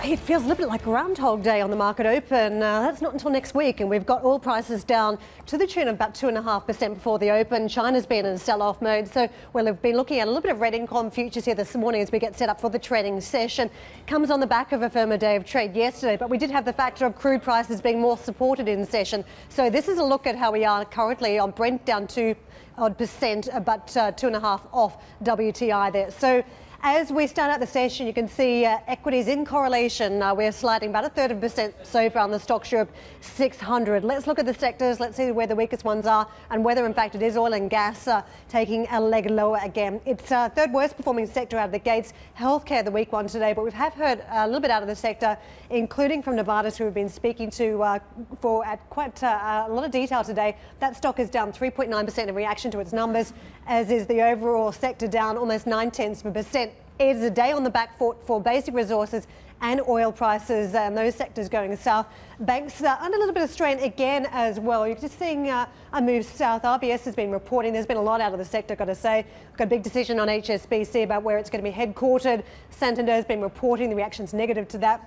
It feels a little bit like Groundhog Day on the market open. That's not until next week, and we've got oil prices down to the tune of about 2.5% before the open. China's been in sell-off mode, so we've been looking at a little bit of red income futures here this morning as we get set up for the trading session. Comes on the back of a firmer day of trade yesterday, but we did have the factor of crude prices being more supported in session. So this is a look at how we are currently on Brent, down 2% but 2.5 off WTI there. So as we start out the session, you can see equities in correlation. We're sliding about 1/3% so far on the Stocks Europe 600. Let's look at the sectors. Let's see where the weakest ones are and whether, in fact, it is oil and gas taking a leg lower again. It's third worst performing sector out of the gates. Healthcare, the weak one today, but we have heard a little bit out of the sector, including from Novartis, who we've been speaking to for at quite a lot of detail today. That stock is down 3.9% in reaction to its numbers, as is the overall sector down almost 0.9%. It is a day on the back foot for basic resources and oil prices, and those sectors going south. Banks under a little bit of strain again as well. You're just seeing a move south. RBS has been reporting. There's been a lot out of the sector, got to say. Got a big decision on HSBC about where it's going to be headquartered. Santander's been reporting. The reaction's negative to that.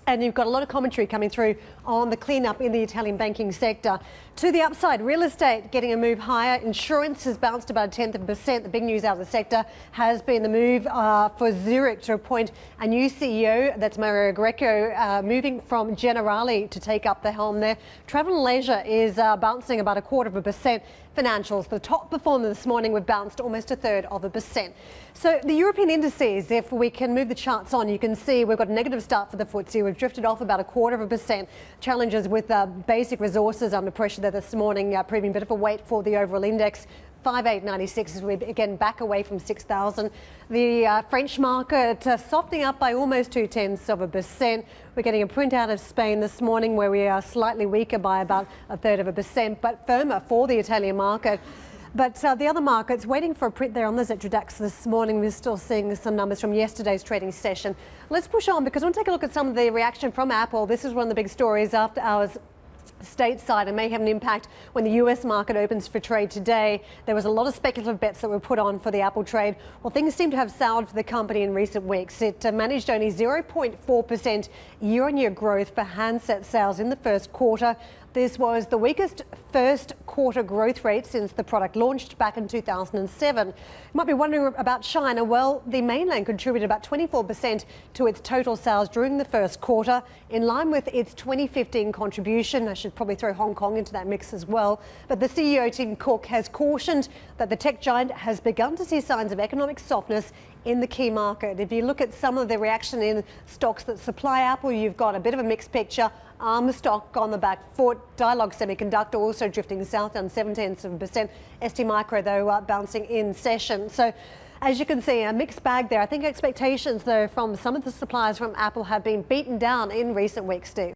And you've got a lot of commentary coming through on the cleanup in the Italian banking sector. To the upside, real estate getting a move higher. Insurance has bounced about 0.1%. The big news out of the sector has been the move for Zurich to appoint a new CEO. That's Mario Greco, moving from Generali to take up the helm there. Travel and leisure is bouncing about 0.25%. Financials, the top performer this morning, we've bounced almost 1/3%. So the European indices, if we can move the charts on, you can see we've got a negative start for the FTSE. We've drifted off about 0.25%. Challenges with basic resources under pressure there this morning, proving a bit of a weight for the overall index. 5896 as we again back away from 6,000. The French market softening up by almost 0.2%. We're getting a print out of Spain this morning where we are slightly weaker by about 1/3%, but firmer for the Italian market. But the other markets waiting for a print there on the Xetra DAX this morning. We're still seeing some numbers from yesterday's trading session. Let's push on because I want to take a look at some of the reaction from Apple. This is one of the big stories after hours stateside and may have an impact when the US market opens for trade today. There was a lot of speculative bets that were put on for the Apple trade. Well, things seem to have soured for the company in recent weeks. It managed only 0.4% year-on-year growth for handset sales in the first quarter. This was the weakest first quarter growth rate since the product launched back in 2007. You might be wondering about China. Well, the mainland contributed about 24% to its total sales during the first quarter, in line with its 2015 contribution. I should probably throw Hong Kong into that mix as well. But the CEO, Tim Cook, has cautioned that the tech giant has begun to see signs of economic softness in the key market. If you look at some of the reaction in stocks that supply Apple, you've got a bit of a mixed picture. ARM stock on the back foot. Dialog Semiconductor also drifting south, down 0.7%. ST Micro, though, bouncing in session. So as you can see, a mixed bag there. I think expectations, though, from some of the suppliers from Apple have been beaten down in recent weeks, Steve.